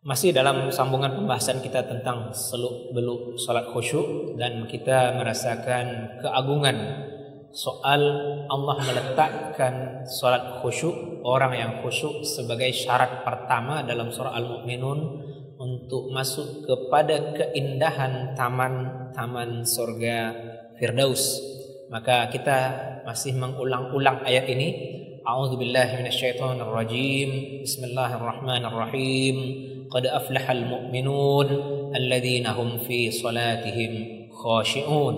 Masih dalam sambungan pembahasan kita tentang seluk-beluk salat khusyuk, dan kita merasakan keagungan soal Allah meletakkan salat khusyuk, orang yang khusyuk, sebagai syarat pertama dalam surah Al-Mu'minun untuk masuk kepada keindahan taman-taman surga Firdaus. Maka kita masih mengulang-ulang ayat ini. A'udzubillahi minasyaitonirrajim. Bismillahirrahmanirrahim. Qad aflahal mu'minun alladzina hum fi salatihim khashi'un.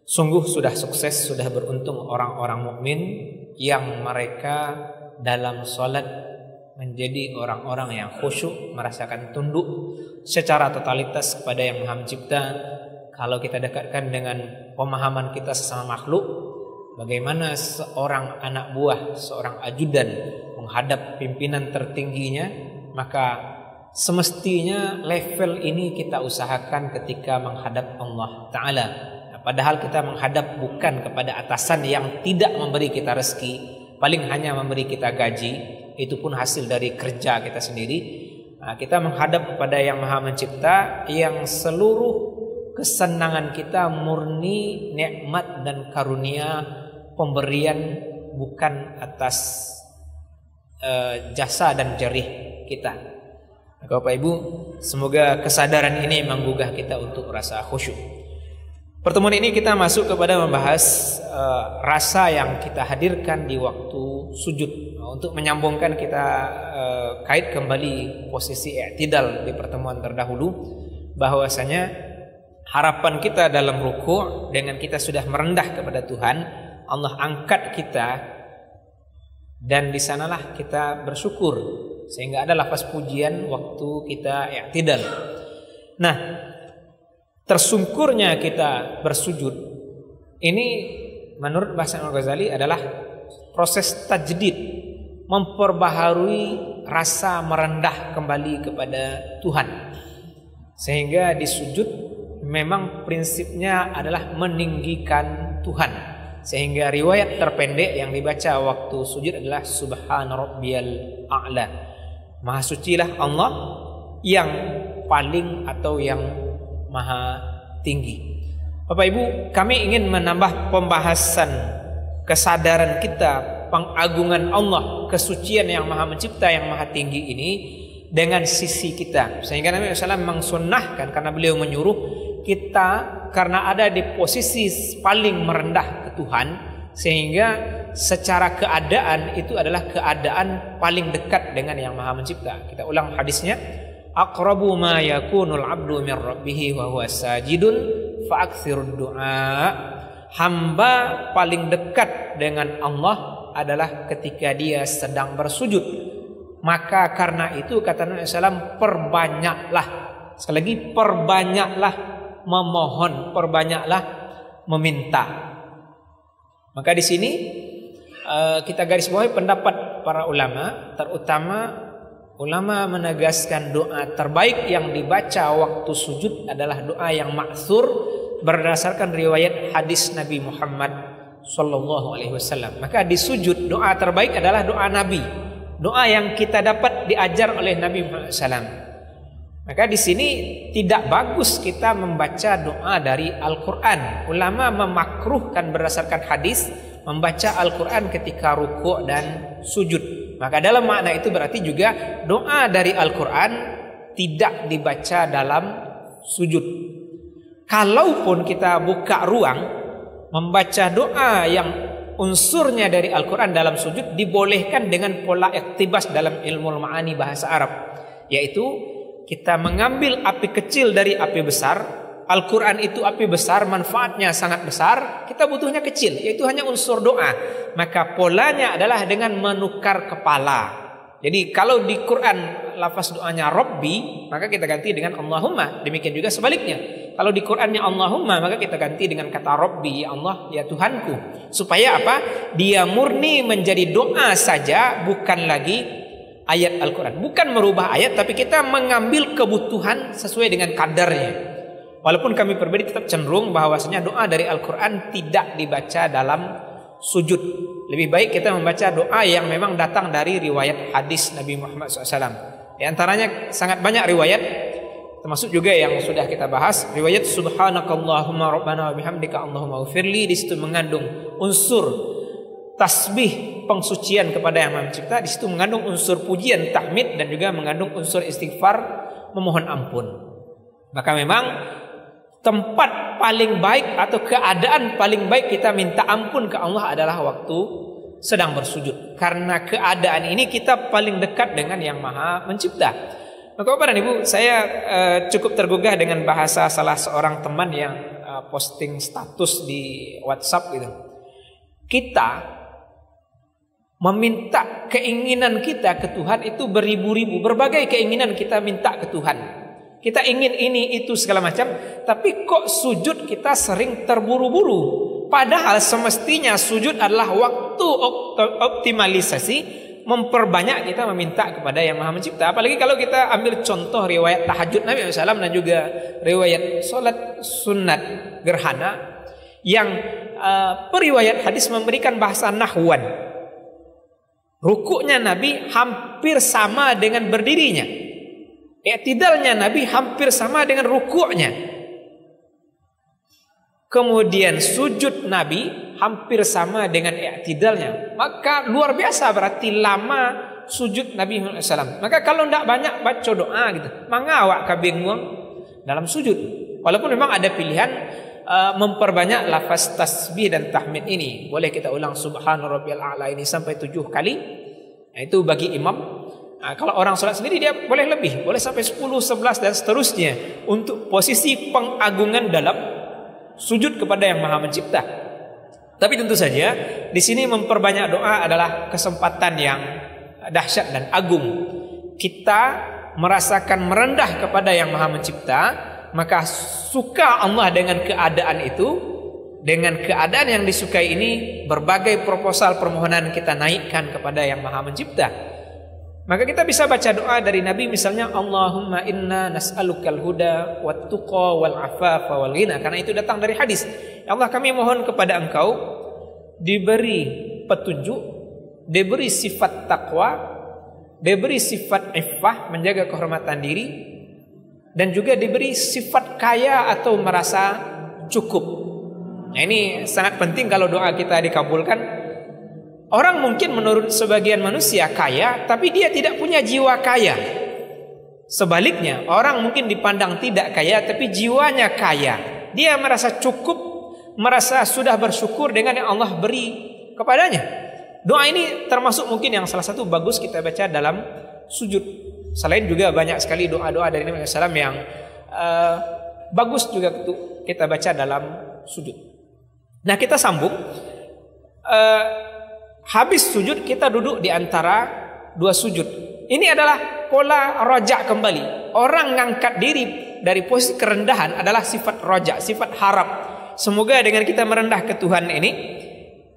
Sungguh sudah sukses, sudah beruntung orang-orang mukmin yang mereka dalam salat menjadi orang-orang yang khusyuk, merasakan tunduk secara totalitas kepada Yang Maha Mencipta. Kalau kita dekatkan dengan pemahaman kita sesama makhluk, bagaimana seorang anak buah, seorang ajudan menghadap pimpinan tertingginya, maka semestinya level ini kita usahakan ketika menghadap Allah Ta'ala. Padahal kita menghadap bukan kepada atasan yang tidak memberi kita rezeki, paling hanya memberi kita gaji, itu pun hasil dari kerja kita sendiri. Kita menghadap kepada Yang Maha Mencipta, yang seluruh kesenangan kita murni nikmat dan karunia pemberian, bukan atas jasa dan jerih kita. Bapak Ibu, semoga kesadaran ini menggugah kita untuk rasa khusyuk. Pertemuan ini kita masuk kepada membahas rasa yang kita hadirkan di waktu sujud. Untuk menyambungkan, kita kait kembali posisi i'tidal di pertemuan terdahulu, bahwasanya harapan kita dalam ruku' dengan kita sudah merendah kepada Tuhan, Allah angkat kita, dan di sanalah kita bersyukur, sehingga ada lafaz pujian waktu kita i'tidal. Nah, tersungkurnya kita bersujud ini menurut bahasa Al-Ghazali adalah proses tajdid, memperbaharui rasa merendah kembali kepada Tuhan. Sehingga di sujud memang prinsipnya adalah meninggikan Tuhan. Sehingga riwayat terpendek yang dibaca waktu sujud adalah Subhana Rabbiyal A'la. Maha sucilah Allah yang paling atau yang maha tinggi. Bapak Ibu, kami ingin menambah pembahasan kesadaran kita, pengagungan Allah, kesucian Yang Maha Mencipta, yang maha tinggi ini dengan sisi kita. Sehingga Nabi SAW mensunnahkan, karena beliau menyuruh kita, karena ada di posisi paling merendah ke Tuhan, sehingga secara keadaan itu adalah keadaan paling dekat dengan Yang Maha Mencipta. Kita ulang hadisnya. Aqrabu ma yakunul abdu min rabbih wa huwa sajidun fa aktsirud du'a. Hamba paling dekat dengan Allah adalah ketika dia sedang bersujud. Maka karena itu kata Nabi SAW, perbanyaklah, sekali lagi perbanyaklah memohon, perbanyaklah meminta. Maka di sini kita garis bawahi pendapat para ulama, terutama ulama menegaskan doa terbaik yang dibaca waktu sujud adalah doa yang ma'thur berdasarkan riwayat hadis Nabi Muhammad sallallahu alaihi wasallam. Maka di sujud doa terbaik adalah doa Nabi, doa yang kita dapat diajar oleh Nabi Muhammad SAW. Maka di sini tidak bagus kita membaca doa dari Al-Quran. Ulama memakruhkan berdasarkan hadis membaca Al-Quran ketika rukuk dan sujud. Maka dalam makna itu berarti juga doa dari Al-Quran tidak dibaca dalam sujud. Kalaupun kita buka ruang membaca doa yang unsurnya dari Al-Quran dalam sujud, dibolehkan dengan pola iktibas dalam ilmu ma'ani bahasa Arab, yaitu kita mengambil api kecil dari api besar. Al-Quran itu api besar, manfaatnya sangat besar, kita butuhnya kecil, yaitu hanya unsur doa. Maka polanya adalah dengan menukar kepala. Jadi kalau di Quran lafaz doanya Rabbi, maka kita ganti dengan Allahumma. Demikian juga sebaliknya, kalau di Qurannya Allahumma, maka kita ganti dengan kata Rabbi, ya Allah, ya Tuhanku. Supaya apa? Dia murni menjadi doa saja, bukan lagi ayat Al-Quran. Bukan merubah ayat, tapi kita mengambil kebutuhan sesuai dengan kadarnya. Walaupun kami pribadi tetap cenderung bahwasanya doa dari Al-Quran tidak dibaca dalam sujud. Lebih baik kita membaca doa yang memang datang dari riwayat hadis Nabi Muhammad SAW. Di antaranya sangat banyak riwayat, termasuk juga yang sudah kita bahas, riwayat subhanakallahumma rabbana wa bihamdika allahumma ghfirli. Di situ mengandung unsur tasbih, pengsucian kepada Yang Maha Pencipta. Di situ mengandung unsur pujian, tahmid, dan juga mengandung unsur istighfar, memohon ampun. Maka memang tempat paling baik atau keadaan paling baik kita minta ampun ke Allah adalah waktu sedang bersujud. Karena keadaan ini kita paling dekat dengan Yang Maha Mencipta. Maka Bapak dan Ibu, saya cukup tergugah dengan bahasa salah seorang teman yang posting status di WhatsApp gitu. Kita meminta keinginan kita ke Tuhan itu beribu-ribu, berbagai keinginan kita minta ke Tuhan. Kita ingin ini, itu, segala macam, tapi kok sujud kita sering terburu-buru. Padahal semestinya sujud adalah waktu optimalisasi, memperbanyak kita meminta kepada Yang Maha Mencipta. Apalagi kalau kita ambil contoh riwayat tahajud Nabi SAW dan juga riwayat sholat sunat gerhana, yang periwayat hadis memberikan bahasa nahwan. Rukuknya Nabi hampir sama dengan berdirinya, i'tidalnya Nabi hampir sama dengan rukuknya, kemudian sujud Nabi hampir sama dengan i'tidalnya. Maka luar biasa berarti lama sujud Nabi SAW. Maka kalau tidak banyak baca doa gitu, mangawak kabingung dalam sujud. Walaupun memang ada pilihan memperbanyak lafaz tasbih dan tahmid ini. Boleh kita ulang subhana rabbiyal a'la ini sampai 7 kali. Nah, itu bagi imam. Kalau orang sholat sendiri dia boleh lebih, boleh sampai 10, 11 dan seterusnya, untuk posisi pengagungan dalam sujud kepada Yang Maha Mencipta. Tapi tentu saja di sini memperbanyak doa adalah kesempatan yang dahsyat dan agung. Kita merasakan merendah kepada Yang Maha Mencipta, maka suka Allah dengan keadaan itu. Dengan keadaan yang disukai ini, berbagai proposal permohonan kita naikkan kepada Yang Maha Mencipta. Maka kita bisa baca doa dari Nabi, misalnya Allahumma inna nas'alukal huda wat tuqa wal afafa wal ghina, karena itu datang dari hadis. Ya Allah, kami mohon kepada Engkau diberi petunjuk, diberi sifat takwa, diberi sifat iffah, menjaga kehormatan diri, dan juga diberi sifat kaya atau merasa cukup. Nah, ini sangat penting kalau doa kita dikabulkan. Orang mungkin menurut sebagian manusia kaya, tapi dia tidak punya jiwa kaya. Sebaliknya, orang mungkin dipandang tidak kaya, tapi jiwanya kaya. Dia merasa cukup, merasa sudah bersyukur dengan yang Allah beri kepadanya. Doa ini termasuk mungkin yang salah satu bagus kita baca dalam sujud. Selain juga banyak sekali doa-doa dari Nabi SAW yang bagus juga kita baca dalam sujud. Nah, kita sambung. Habis sujud kita duduk di antara dua sujud. Ini adalah pola rojak kembali. Orang ngangkat diri dari posisi kerendahan adalah sifat rojak, sifat harap. Semoga dengan kita merendah ke Tuhan ini,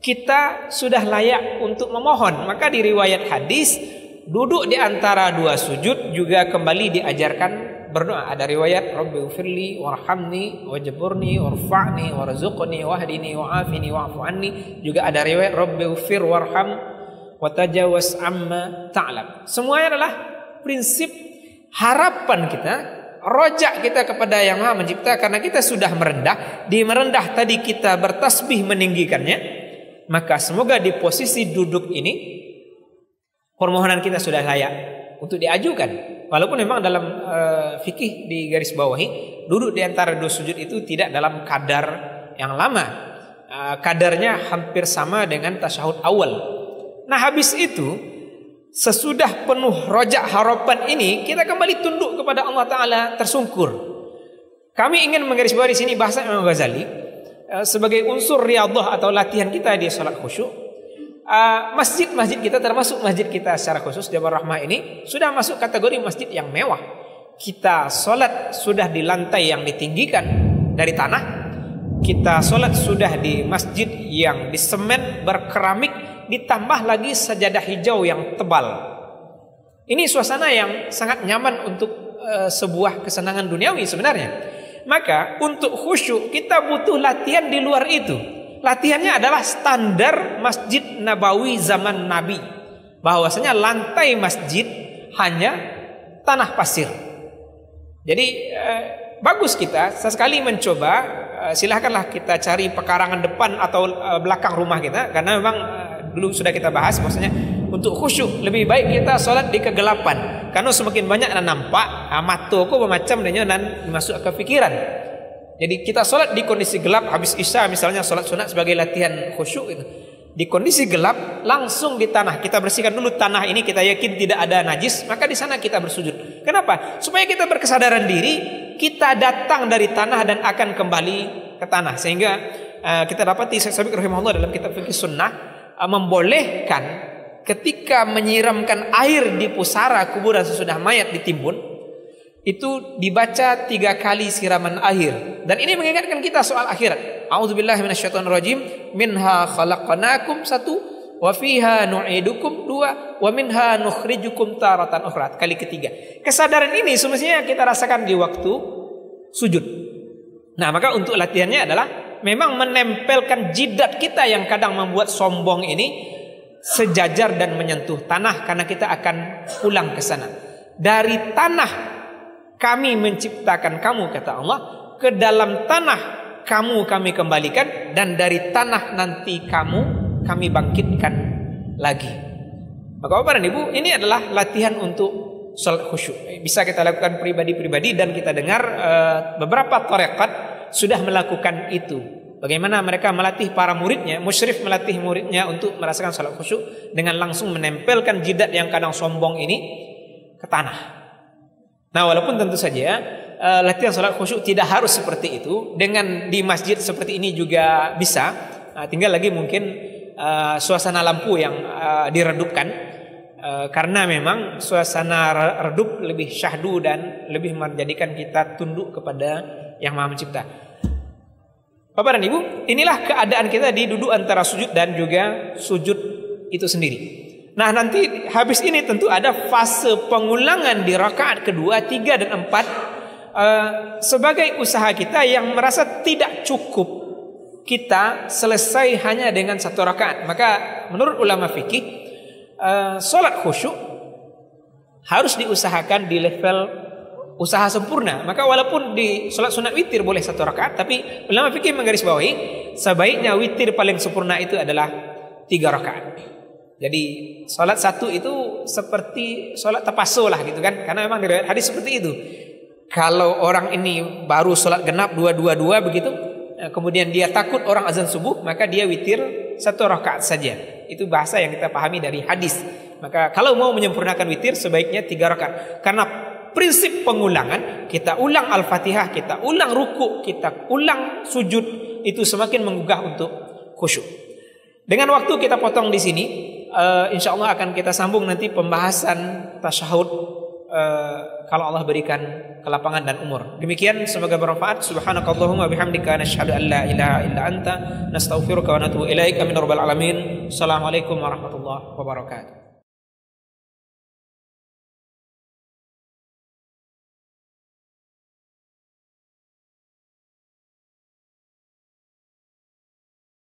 kita sudah layak untuk memohon. Maka di riwayat hadis, duduk di antara dua sujud juga kembali diajarkan berdoa. Ada riwayat Rabbighfirli warhamni wajburni warfa'ni warzuqni wahdini wa'afini wa'fu anni. Juga ada riwayat Rabbighfir warham watajawaz amma ta'lam. Semuanya adalah prinsip harapan kita, rojak kita kepada Yang Maha Mencipta, karena kita sudah merendah. Di merendah tadi kita bertasbih meninggikannya, maka semoga di posisi duduk ini permohonan kita sudah layak untuk diajukan. Walaupun memang dalam fikih di garis bawahi, duduk di antara dua sujud itu tidak dalam kadar yang lama. Kadarnya hampir sama dengan tasyahud awal. Nah, habis itu sesudah penuh rojak harapan ini, kita kembali tunduk kepada Allah Ta'ala tersungkur. Kami ingin menggarisbawahi di sini bahasa Imam Ghazali sebagai unsur riyadhah atau latihan kita di salat khusyuk. Masjid-masjid kita, termasuk masjid kita secara khusus Jabal Rahmah ini, sudah masuk kategori masjid yang mewah. Kita sholat sudah di lantai yang ditinggikan dari tanah. Kita sholat sudah di masjid yang disemen berkeramik, ditambah lagi sajadah hijau yang tebal. Ini suasana yang sangat nyaman untuk sebuah kesenangan duniawi sebenarnya. Maka untuk khusyuk kita butuh latihan di luar itu. Latihannya adalah standar Masjid Nabawi zaman Nabi, bahwasanya lantai masjid hanya tanah pasir. Jadi bagus kita sesekali mencoba, silahkanlah kita cari pekarangan depan atau belakang rumah kita, karena memang dulu sudah kita bahas bahwasanya untuk khusyuk lebih baik kita sholat di kegelapan, karena semakin banyak nampak mataku macam dan masuk ke pikiran. Jadi kita sholat di kondisi gelap, habis isya misalnya sholat sunat sebagai latihan khusyuk itu. Di kondisi gelap langsung di tanah, kita bersihkan dulu tanah ini, kita yakin tidak ada najis, maka di sana kita bersujud. Kenapa? Supaya kita berkesadaran diri, kita datang dari tanah dan akan kembali ke tanah. Sehingga kita dapati Syekh Sabiq rahimahullah dalam kitab Fiqh Sunnah membolehkan ketika menyiramkan air di pusara kuburan sesudah mayat ditimbun, itu dibaca 3 kali siraman air. Dan ini mengingatkan kita soal akhirat. A'udzubillahi minasyaitonirrajim. Minha khalaqnakum 1, wa fiha nu'idukum 2, wa minha nukhrijukum taratan ukhra. Kali ketiga. Kesadaran ini semestinya kita rasakan di waktu sujud. Nah, maka untuk latihannya adalah memang menempelkan jidat kita yang kadang membuat sombong ini sejajar dan menyentuh tanah, karena kita akan pulang ke sana. Dari tanah kami menciptakan kamu, kata Allah, ke dalam tanah kami kembalikan, dan dari tanah nanti kami bangkitkan lagi. Maka Bapak dan Ibu, ini adalah latihan untuk salat khusyuk. Bisa kita lakukan pribadi-pribadi, dan kita dengar beberapa tarekat sudah melakukan itu. Bagaimana mereka melatih para muridnya, musyrif melatih muridnya untuk merasakan salat khusyuk dengan langsung menempelkan jidat yang kadang sombong ini ke tanah. Nah, walaupun tentu saja latihan salat khusyuk tidak harus seperti itu. Dengan di masjid seperti ini juga bisa. Tinggal lagi mungkin suasana lampu yang diredupkan, karena memang suasana redup lebih syahdu dan lebih menjadikan kita tunduk kepada Yang Maha Mencipta. Bapak dan Ibu, inilah keadaan kita di duduk antara sujud dan juga sujud itu sendiri. Nah, nanti habis ini tentu ada fase pengulangan di rakaat kedua, 3 dan 4 sebagai usaha kita yang merasa tidak cukup kita selesai hanya dengan 1 rakaat. Maka menurut ulama fikih, salat khusyuk harus diusahakan di level usaha sempurna. Maka walaupun di salat sunat witir boleh 1 rakaat, tapi ulama fikih menggarisbawahi sebaiknya witir paling sempurna itu adalah 3 rakaat. Jadi salat 1 itu seperti salat tapaso lah gitu kan, karena memang diriwayat hadis seperti itu. Kalau orang ini baru salat genap 2-2-2 begitu, kemudian dia takut orang azan subuh, maka dia witir 1 rakaat saja. Itu bahasa yang kita pahami dari hadis. Maka kalau mau menyempurnakan witir sebaiknya 3 rakaat. Karena prinsip pengulangan, kita ulang Al-Fatihah, kita ulang ruku, kita ulang sujud, itu semakin menggugah untuk khusyuk. Dengan waktu kita potong di sini. Insya Allah akan kita sambung nanti pembahasan tasyahud kalau Allah berikan kelapangan dan umur. Demikian, semoga bermanfaat. Subhanakallahumma bihamdika nasyhadu an la ilaha illa anta nastaghfiruka wa natubu ilaik. Amin ya rabbal alamin. Assalamualaikum warahmatullahi wabarakatuh.